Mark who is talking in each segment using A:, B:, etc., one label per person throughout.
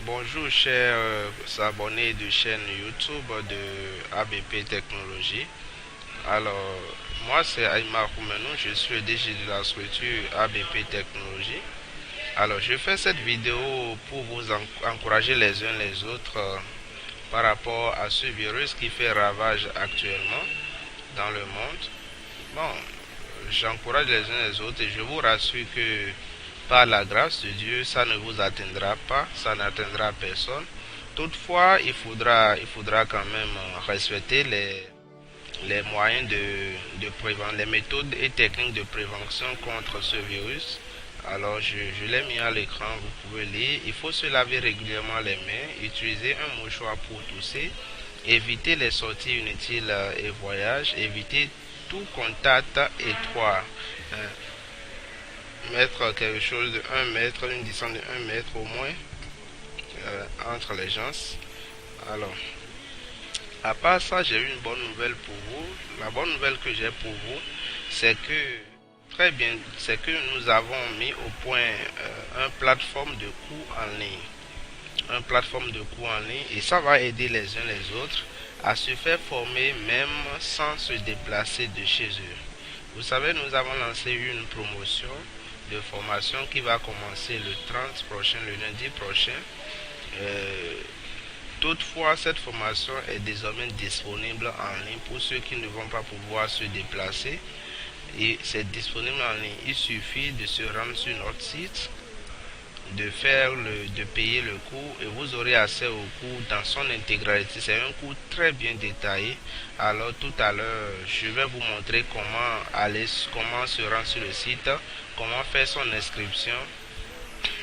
A: Bonjour chers abonnés de chaîne YouTube de ABP Technologie. Alors, moi c'est Aïma Koumenou, je suis le DG de la structure ABP Technologie. Alors, je fais cette vidéo pour vous encourager les uns les autres par rapport à ce virus qui fait ravage actuellement dans le monde. Bon, j'encourage les uns les autres et je vous rassure que par la grâce de Dieu, ça ne vous atteindra pas, ça n'atteindra personne. Toutefois, il faudra quand même respecter les moyens de prévention, les méthodes et techniques de prévention contre ce virus. Alors, je l'ai mis à l'écran, vous pouvez lire. Il faut se laver régulièrement les mains, utiliser un mouchoir pour tousser, éviter les sorties inutiles et voyages, éviter tout contact étroit. Hein, mettre quelque chose de 1 mètre, une distance de 1 mètre au moins entre les gens. Alors, à part ça, j'ai une bonne nouvelle pour vous. La bonne nouvelle que j'ai pour vous, c'est que très bien, c'est que nous avons mis au point un plateforme de cours en ligne, un plateforme de cours en ligne, et ça va aider les uns les autres à se faire former même sans se déplacer de chez eux. Vous savez, nous avons lancé une promotion de formation qui va commencer le 30 prochain, le lundi prochain. Euh, Toutefois, cette formation est désormais disponible en ligne pour ceux qui ne vont pas pouvoir se déplacer. Et c'est disponible en ligne. Il suffit de se rendre sur notre site, de payer le cours et vous aurez accès au cours dans son intégralité. C'est un cours très bien détaillé. Alors tout à l'heure, je vais vous montrer comment se rendre sur le site, comment faire son inscription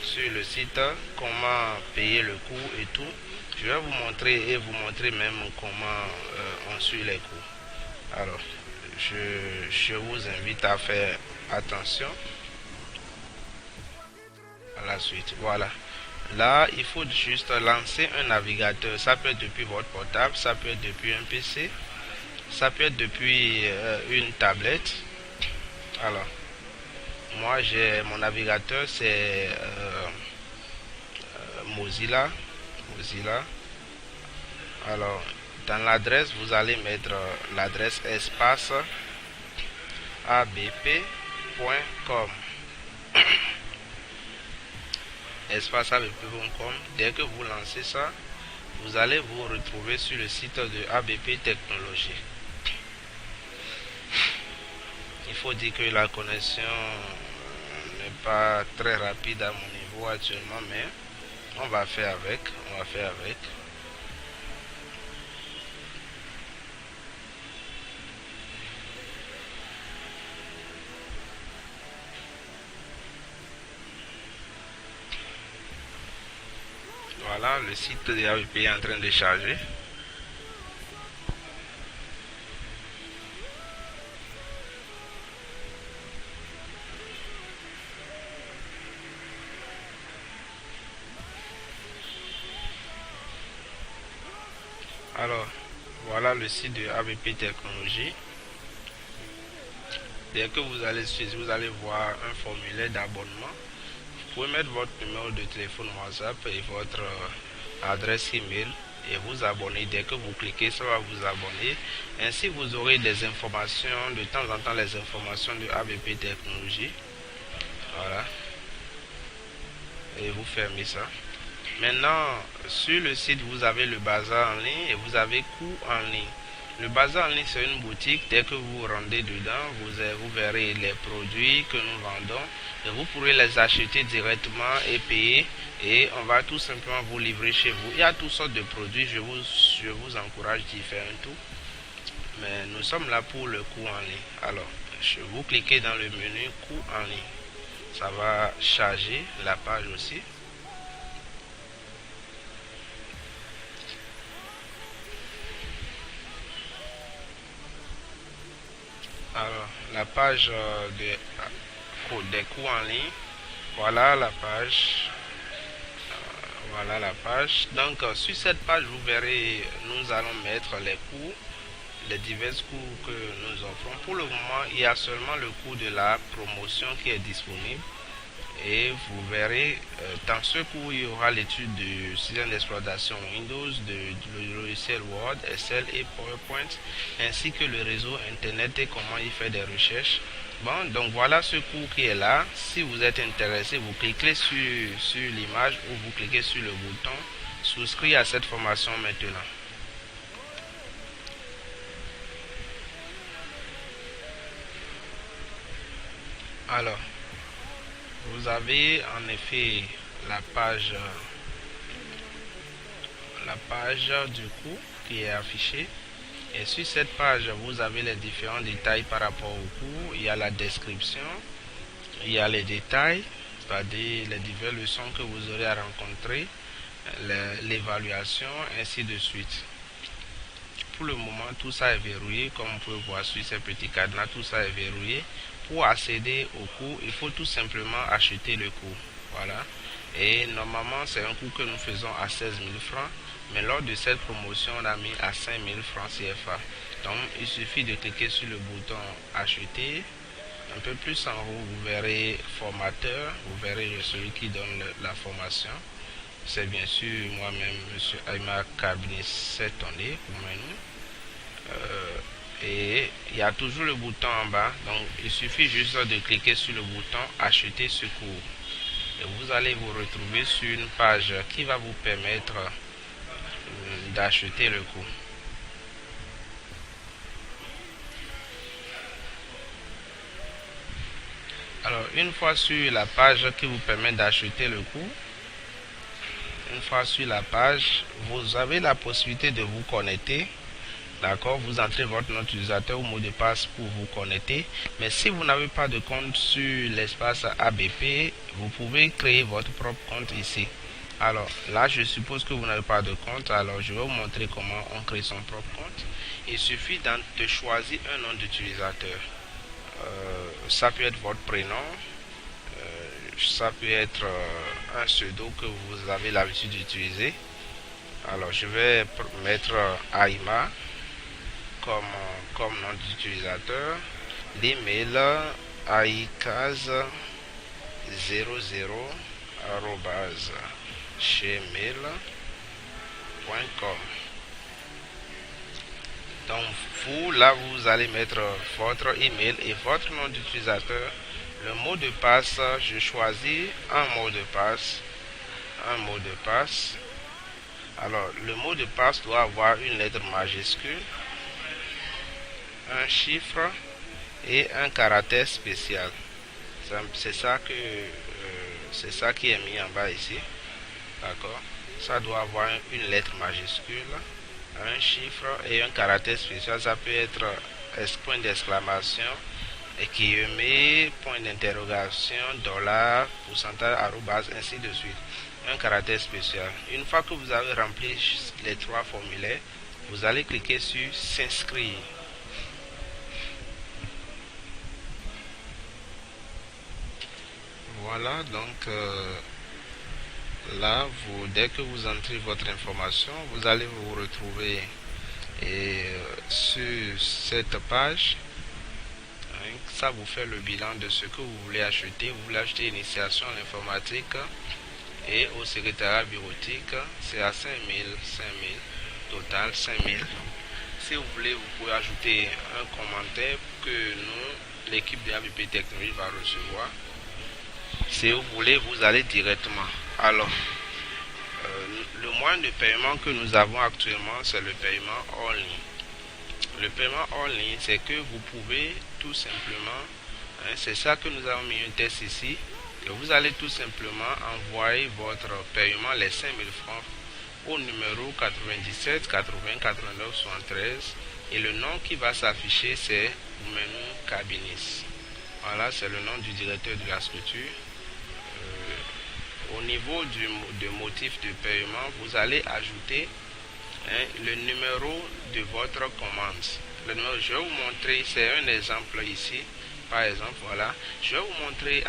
A: sur le site, comment payer le cours et tout. Je vais vous montrer et vous montrer même comment on suit les cours. Alors, je vous invite à faire attention à la suite. Voilà. Là, il faut juste lancer un navigateur. Ça peut être depuis votre portable, ça peut être depuis un PC, ça peut être depuis une tablette. Alors, moi, j'ai mon navigateur, c'est Mozilla. Mozilla. Alors, dans l'adresse, vous allez mettre l'adresse espace abp.com. Espace abp.com. Dès que vous lancez ça, vous allez vous retrouver sur le site de ABP Technologie. Il faut dire que la connexion n'est pas très rapide à mon niveau actuellement, mais on va faire avec. On va faire avec. Voilà, le site de ABP est en train de charger. Alors, voilà le site de ABP Technologie. Dès que vous allez suivre, vous allez voir un formulaire d'abonnement. Vous pouvez mettre votre numéro de téléphone WhatsApp et votre adresse email et vous abonner. Dès que vous cliquez, ça va vous abonner. Ainsi, vous aurez des informations, de temps en temps, les informations de ABP Technologie. Voilà. Et vous fermez ça. Maintenant, sur le site, vous avez le bazar en ligne et vous avez cours en ligne. Le bazar en ligne, c'est une boutique. Dès que vous rendez dedans, vous verrez les produits que nous vendons. Et vous pourrez les acheter directement et payer. Et on va tout simplement vous livrer chez vous. Il y a toutes sortes de produits. Je vous encourage d'y faire un tour. Mais nous sommes là pour le cours en ligne. Alors, vous cliquez dans le menu cours en ligne. Ça va charger la page aussi. Alors, la page des cours en ligne. Voilà la page. Voilà la page. Donc, sur cette page, vous verrez, nous allons mettre les cours, les divers cours que nous offrons. Pour le moment, il y a seulement le cours de la promotion qui est disponible. et vous verrez dans ce cours il y aura l'étude du système d'exploitation Windows, du logiciel Word, Excel et PowerPoint, ainsi que le réseau internet et comment y faire des recherches. Bon, donc voilà ce cours qui est là. Si vous êtes intéressé, vous cliquez sur l'image ou vous cliquez sur le bouton souscrire à cette formation maintenant. Alors, vous avez en effet la page du cours qui est affichée. Et sur cette page, vous avez les différents détails par rapport au cours. Il y a la description, il y a les détails, c'est-à-dire les diverses leçons que vous aurez à rencontrer, l'évaluation, ainsi de suite. Pour le moment, tout ça est verrouillé, comme vous pouvez voir sur ces petits cadenas, tout ça est verrouillé. Pour accéder au cours, il faut tout simplement acheter le cours. Voilà. Et normalement, c'est un cours que nous faisons à 16 000 francs. Mais lors de cette promotion, on a mis à 5 000 francs CFA. Donc, il suffit de cliquer sur le bouton acheter. Un peu plus en haut, vous verrez formateur. Vous verrez celui qui donne la formation. C'est bien sûr moi-même, M. Aima Kabini Setondé, pour nous. Et il y a toujours le bouton en bas. Donc, il suffit juste de cliquer sur le bouton acheter ce cours. Et vous allez vous retrouver sur une page qui va vous permettre d'acheter le cours. Alors, une fois sur la page qui vous permet d'acheter le cours, une fois sur la page, vous avez la possibilité de vous connecter. D'accord, vous entrez votre nom d'utilisateur ou mot de passe pour vous connecter. Mais si vous n'avez pas de compte sur l'espace ABP, vous pouvez créer votre propre compte ici. Alors là, je suppose que vous n'avez pas de compte. Alors je vais vous montrer comment on crée son propre compte. Il suffit de choisir un nom d'utilisateur. Ça peut être votre prénom. Ça peut être un pseudo que vous avez l'habitude d'utiliser. Alors je vais mettre Aima comme nom d'utilisateur. L'email aicaz00@gmail.com. Donc vous là vous allez mettre votre email et votre nom d'utilisateur. Le mot de passe, je choisis un mot de passe. Alors le mot de passe doit avoir une lettre majuscule, un chiffre et un caractère spécial. C'est ça qui est mis en bas ici. D'accord. Ça doit avoir une lettre majuscule, un chiffre et un caractère spécial. Ça peut être point d'exclamation, point d'interrogation, $, pourcentage, arrobase, ainsi de suite. Un caractère spécial. Une fois que vous avez rempli les trois formulaires, vous allez cliquer sur s'inscrire. Voilà, donc là, dès que vous entrez votre information, vous allez vous retrouver sur cette page. Ça vous fait le bilan de ce que vous voulez acheter. Vous voulez acheter initiation à l'informatique et au secrétariat bureautique. C'est à 5 000, total 5 000. Si vous voulez, vous pouvez ajouter un commentaire que nous, l'équipe de ABP Technologie, va recevoir. Si vous voulez, vous allez directement. Alors, le moyen de paiement que nous avons actuellement, c'est le paiement en ligne. Le paiement en ligne, c'est que vous pouvez tout simplement, c'est ça que nous avons mis un test ici, que vous allez tout simplement envoyer votre paiement, les 5 000 francs, au numéro 97 80 89 73 et le nom qui va s'afficher, c'est Oumenou Kabinis. Voilà, c'est le nom du directeur de la structure. Au niveau du motif de paiement, vous allez ajouter le numéro de votre commande. Le numéro, je vais vous montrer, c'est un exemple ici. Par exemple, voilà, je vais vous montrer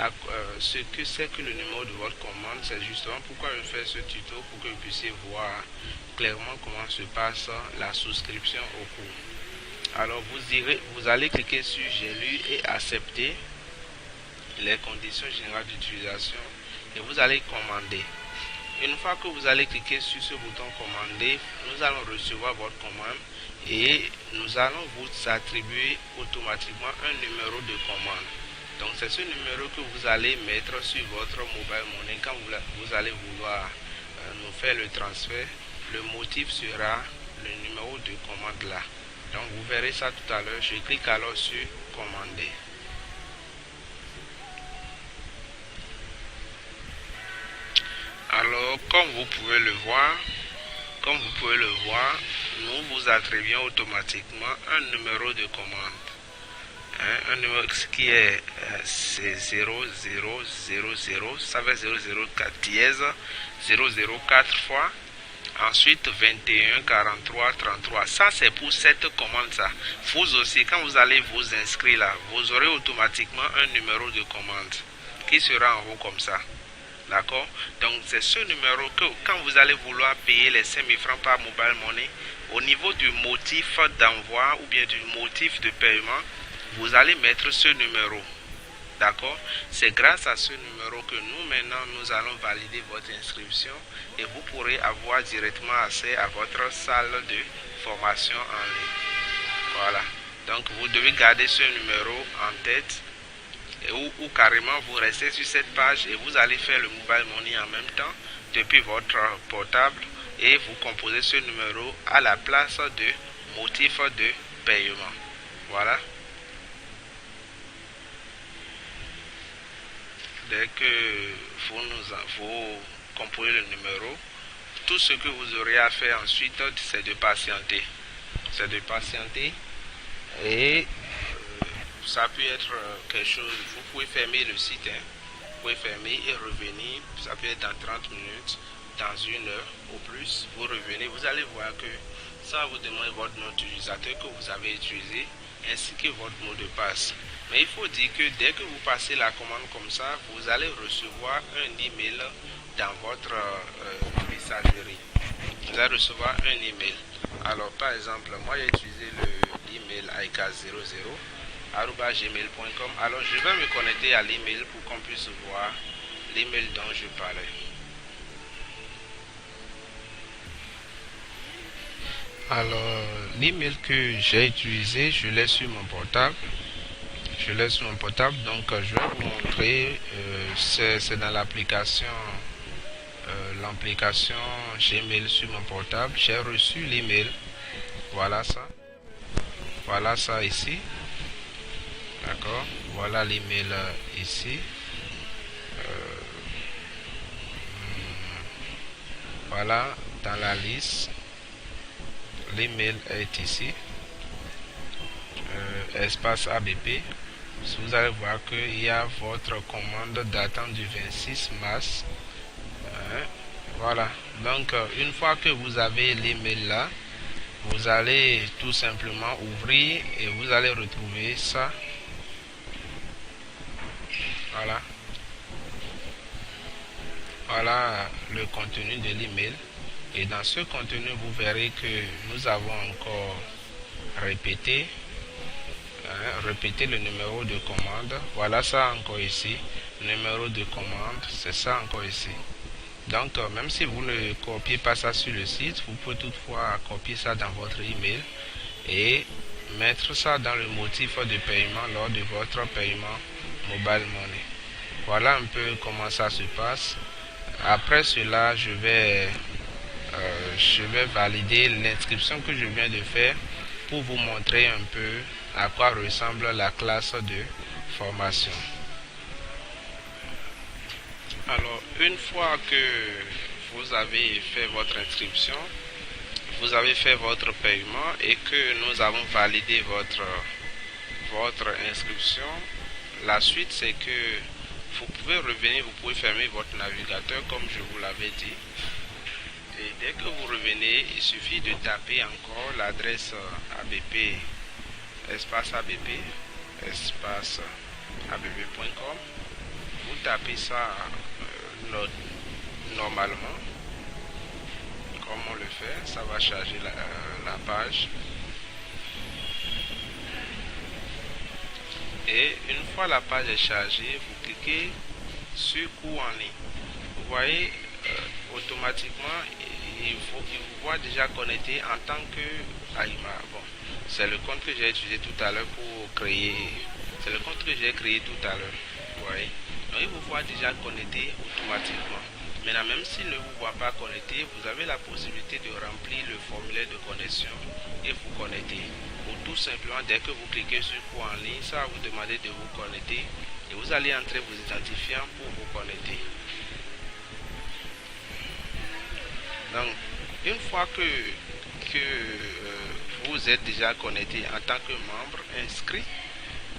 A: ce que c'est que le numéro de votre commande. C'est justement pourquoi je fais ce tuto, pour que vous puissiez voir clairement comment se passe la souscription au cours. Alors vous allez cliquer sur j'ai lu et accepter. les conditions générales d'utilisation et vous allez commander. Une fois que vous allez cliquer sur ce bouton commander, nous allons recevoir votre commande et nous allons vous attribuer automatiquement un numéro de commande. Donc c'est ce numéro que vous allez mettre sur votre mobile money quand vous allez vouloir nous faire le transfert. Le motif sera le numéro de commande là. Donc vous verrez ça tout à l'heure. Je clique alors sur commander. Alors comme vous pouvez le voir, nous vous attribuons automatiquement un numéro de commande. Un numéro qui est 0000, ça fait 004 dièse 004 fois. Ensuite 21 43 33. Ça c'est pour cette commande ça. Vous aussi quand vous allez vous inscrire là, vous aurez automatiquement un numéro de commande qui sera en haut comme ça. D'accord? Donc c'est ce numéro que quand vous allez vouloir payer les 5000 francs par mobile money, au niveau du motif d'envoi ou bien du motif de paiement, vous allez mettre ce numéro. D'accord? C'est grâce à ce numéro que nous maintenant nous allons valider votre inscription et vous pourrez avoir directement accès à votre salle de formation en ligne. Voilà. Donc vous devez garder ce numéro en tête ou carrément vous restez sur cette page et vous allez faire le mobile money en même temps depuis votre portable et vous composez ce numéro à la place de motif de paiement. Voilà. Dès que vous composez le numéro, tout ce que vous aurez à faire ensuite, c'est de patienter. Et ça peut être quelque chose, vous pouvez fermer le site, vous pouvez fermer et revenir, ça peut être dans 30 minutes, dans 1 heure ou plus, vous revenez, vous allez voir que ça va vous demander votre nom d'utilisateur que vous avez utilisé, ainsi que votre mot de passe. Mais il faut dire que dès que vous passez la commande comme ça, vous allez recevoir un email dans votre messagerie. Vous allez recevoir un email. Alors par exemple, moi j'ai utilisé l'email aika00@gmail.com. Alors je vais me connecter à l'email pour qu'on puisse voir l'email dont je parlais. Alors l'email que j'ai utilisé, je l'ai sur mon portable. Donc je vais vous montrer, c'est dans l'application Gmail sur mon portable. J'ai reçu l'email. Voilà ça ici. D'accord, voilà l'email ici. Voilà dans la liste. L'email est ici. Espace ABP. Vous allez voir qu'il y a votre commande datant du 26 mars. Voilà. Donc une fois que vous avez l'email là, vous allez tout simplement ouvrir et vous allez retrouver ça. Voilà le contenu de l'email. Et dans ce contenu, vous verrez que nous avons encore répété le numéro de commande. Voilà ça encore ici. Numéro de commande, c'est ça encore ici. Donc même si vous ne copiez pas ça sur le site, vous pouvez toutefois copier ça dans votre email et mettre ça dans le motif de paiement lors de votre paiement mobile money. Voilà un peu comment ça se passe. Après cela, je vais valider l'inscription que je viens de faire pour vous montrer un peu à quoi ressemble la classe de formation. Alors, une fois que vous avez fait votre inscription, vous avez fait votre paiement et que nous avons validé votre inscription, la suite c'est que vous pouvez revenir, vous pouvez fermer votre navigateur comme je vous l'avais dit. Et dès que vous revenez, il suffit de taper encore l'adresse ABP, espace abb.com. Vous tapez ça normalement, comme on le fait, ça va charger la page. Et une fois la page est chargée, vous cliquez sur cours en ligne. Vous voyez, automatiquement, il vous voit déjà connecté en tant que Aima. Bon, c'est le compte que j'ai utilisé tout à l'heure pour créer. C'est le compte que j'ai créé tout à l'heure. Vous voyez, donc il vous voit déjà connecté automatiquement. Maintenant, même s'il ne vous voit pas connecté, vous avez la possibilité de remplir le formulaire de connexion et vous connecter. Ou tout simplement, dès que vous cliquez sur cours en ligne, ça va vous demander de vous connecter et vous allez entrer vos identifiants pour vous connecter. Donc, une fois que vous êtes déjà connecté en tant que membre inscrit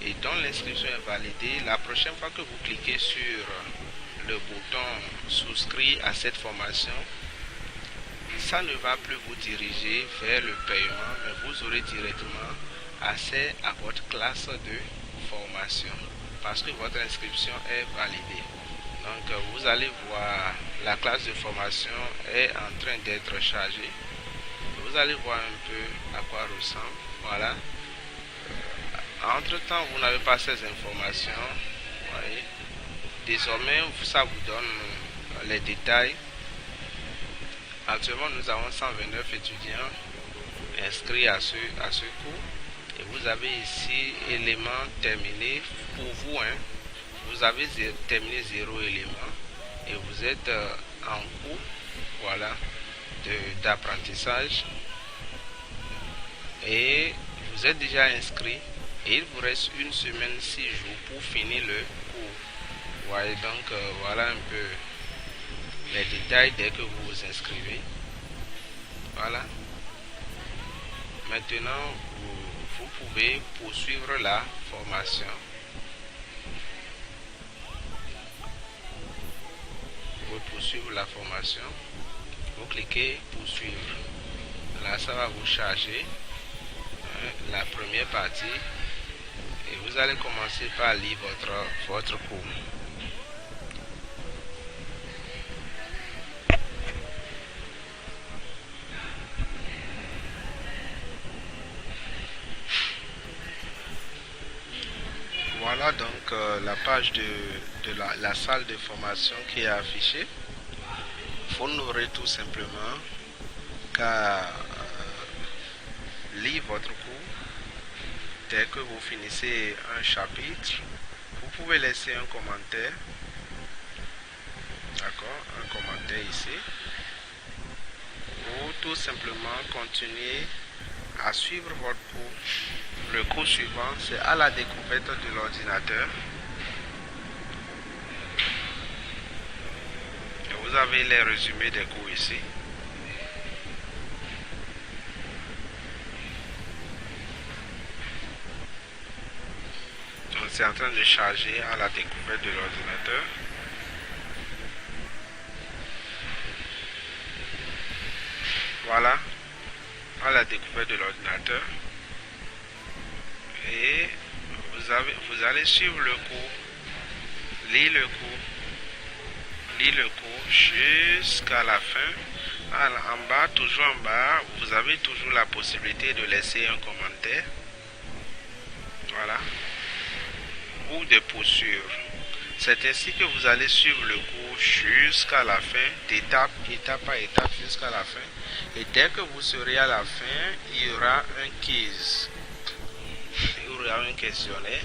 A: et dont l'inscription est validée, la prochaine fois que vous cliquez sur le bouton souscrit à cette formation, ça ne va plus vous diriger vers le paiement, mais vous aurez directement accès à votre classe de formation parce que votre inscription est validée. Donc vous allez voir, la classe de formation est en train d'être chargée. Vous allez voir un peu à quoi ressemble. Voilà. Entre temps, vous n'avez pas ces informations. Voyez. Désormais, ça vous donne les détails. Actuellement, nous avons 129 étudiants inscrits à ce cours. Et vous avez ici éléments terminés pour vous. Vous avez terminé 0 élément et vous êtes en cours, voilà, d'apprentissage. Et vous êtes déjà inscrit. Et il vous reste une semaine, 6 jours pour finir le cours. Voyez donc, voilà un peu les détails dès que vous vous inscrivez. Voilà. Maintenant, vous pouvez poursuivre la formation. Vous pouvez poursuivre la formation. Vous cliquez poursuivre. Là, ça va vous charger la première partie. Et vous allez commencer par lire votre cours. Voilà donc la page de la salle de formation qui est affichée. Vous n'aurez tout simplement qu'à lire votre cours. Dès que vous finissez un chapitre, vous pouvez laisser un commentaire. D'accord, un commentaire ici. Ou tout simplement continuer à suivre votre cours. Le cours suivant, c'est à la découverte de l'ordinateur. Vous avez les résumés des cours ici. Donc c'est en train de charger à la découverte de l'ordinateur. Voilà, à la découverte de l'ordinateur. Et vous allez suivre le cours, lire le cours jusqu'à la fin. En bas, toujours en bas, vous avez toujours la possibilité de laisser un commentaire. Voilà. Ou de poursuivre. C'est ainsi que vous allez suivre le cours jusqu'à la fin, étape par étape jusqu'à la fin. Et dès que vous serez à la fin, il y aura un quiz. Il y aura un questionnaire.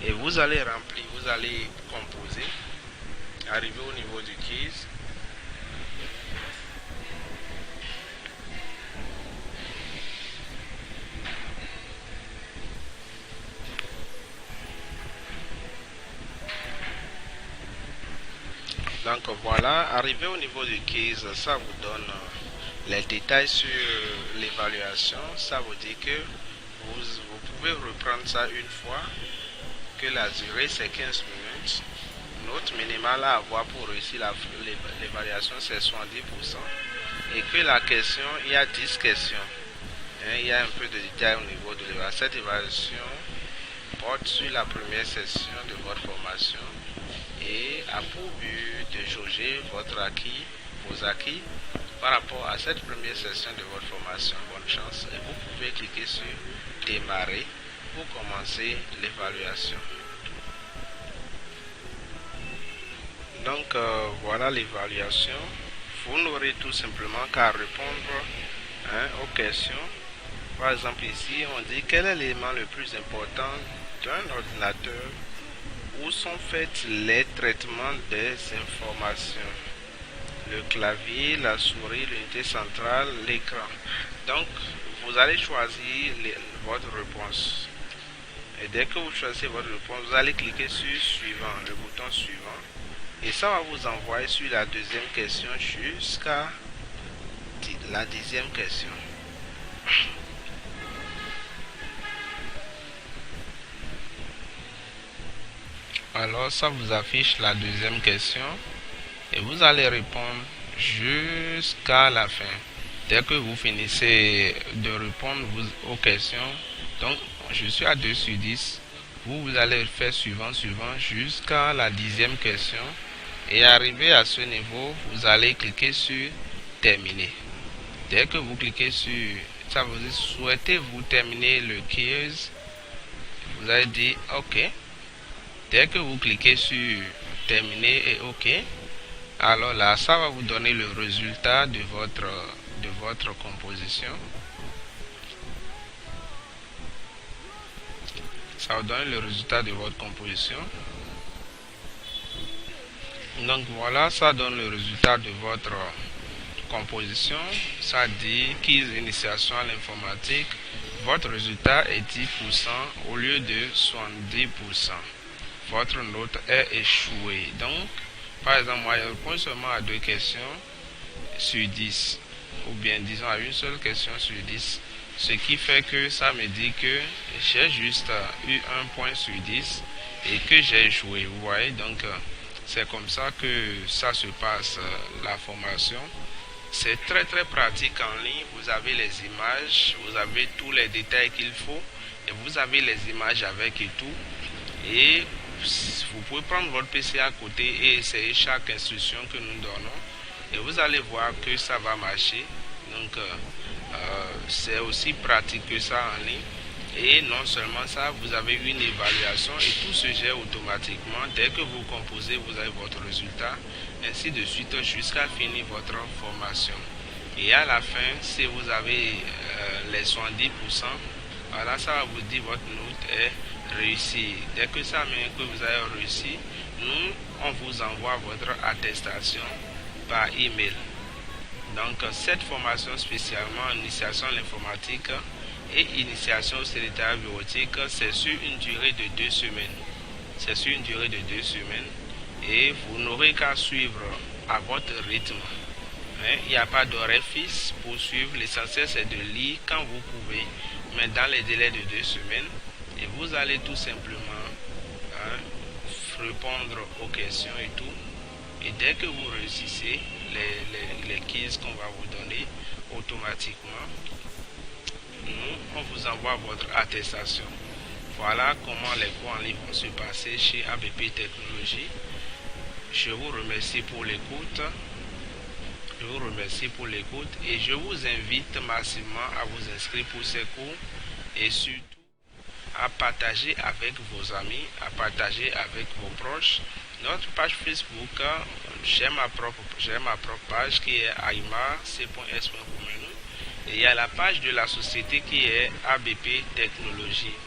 A: Et vous allez remplir, vous allez composer. Arriver au niveau du quiz. Donc voilà, arrivé au niveau du quiz, ça vous donne les détails sur l'évaluation. Ça vous dit que vous pouvez reprendre ça une fois, que la durée c'est 15 minutes. Note minimale à avoir pour réussir l'évaluation c'est 70%. Et que la question, il y a 10 questions. Il y a un peu de détails au niveau de l'évaluation. Cette évaluation porte sur la première session de votre formation et a pour but de jauger vos acquis par rapport à cette première session de votre formation. Bonne chance et vous pouvez cliquer sur démarrer pour commencer l'évaluation. Donc voilà l'évaluation. Vous n'aurez tout simplement qu'à répondre aux questions. Par exemple ici, on dit quel est l'élément le plus important d'un ordinateur où sont faits les traitements des informations. Le clavier, la souris, l'unité centrale, l'écran. Donc, vous allez choisir votre réponse. Et dès que vous choisissez votre réponse, vous allez cliquer sur suivant, le bouton suivant. Et ça va vous envoyer sur la deuxième question jusqu'à la 10e question. Alors ça vous affiche la deuxième question et vous allez répondre jusqu'à la fin. Dès que vous finissez de répondre aux questions, donc je suis à 2 sur 10, vous allez faire suivant jusqu'à la 10e question et arrivé à ce niveau, vous allez cliquer sur terminer. Dès que vous cliquez sur ça, vous dit souhaitez-vous terminer le quiz, vous allez dire OK. Dès que vous cliquez sur terminer et OK, alors là, ça va vous donner le résultat de votre composition. Ça va donner le résultat de votre composition. Donc voilà, ça donne le résultat de votre composition. Ça dit quiz initiation à l'informatique. Votre résultat est 10% au lieu de 70%. Votre note est échouée. Donc, par exemple, moi, je réponds seulement à 2 questions sur 10. Ou bien, disons, à une seule question sur 10. Ce qui fait que ça me dit que j'ai juste eu 1 point sur 10 et que j'ai échoué. Vous voyez, donc, c'est comme ça que ça se passe, la formation. C'est très pratique en ligne. Vous avez les images, vous avez tous les détails qu'il faut. Et vous avez les images avec et tout. Et vous pouvez prendre votre PC à côté et essayer chaque instruction que nous donnons et vous allez voir que ça va marcher. Donc c'est aussi pratique que ça en ligne. Et non seulement ça, vous avez une évaluation et tout se gère automatiquement. Dès que vous composez, vous avez votre résultat, ainsi de suite jusqu'à finir votre formation. Et à la fin, si vous avez les 70%, voilà, ça va vous dire votre note est réussie. Dès que ça met que vous avez réussi, nous, on vous envoie votre attestation par email. Donc, cette formation spécialement initiation à l'informatique et initiation au secrétariat bureautique, c'est sur une durée de 2 semaines. C'est sur une durée de 2 semaines et vous n'aurez qu'à suivre à votre rythme. Il n'y a pas d'horaire fixe pour suivre. L'essentiel, c'est de lire quand vous pouvez, mais dans les délais de 2 semaines. Et vous allez tout simplement répondre aux questions et tout. Et dès que vous réussissez les quiz qu'on va vous donner, automatiquement, nous, on vous envoie votre attestation. Voilà comment les cours en ligne vont se passer chez ABP Technologies. Je vous remercie pour l'écoute. Je vous remercie pour l'écoute et je vous invite massivement à vous inscrire pour ces cours et surtout à partager avec vos amis, à partager avec vos proches. Notre page Facebook, j'ai ma propre page qui est aima.c.s.comenu et il y a la page de la société qui est ABP Technologies.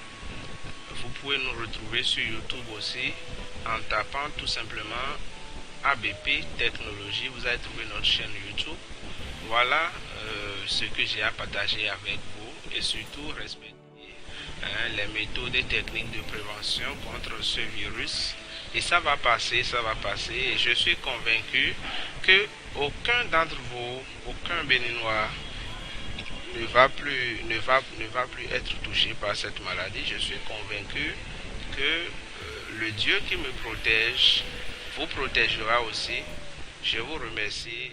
A: Vous pouvez nous retrouver sur YouTube aussi en tapant tout simplement ABP Technologies. Vous allez trouver notre chaîne YouTube. Voilà ce que j'ai à partager avec vous et surtout respecter les méthodes et techniques de prévention contre ce virus. Et ça va passer. Et je suis convaincu que aucun d'entre vous, aucun Béninois ne va plus être touché par cette maladie. Je suis convaincu que le Dieu qui me protège vous protégera aussi. Je vous remercie.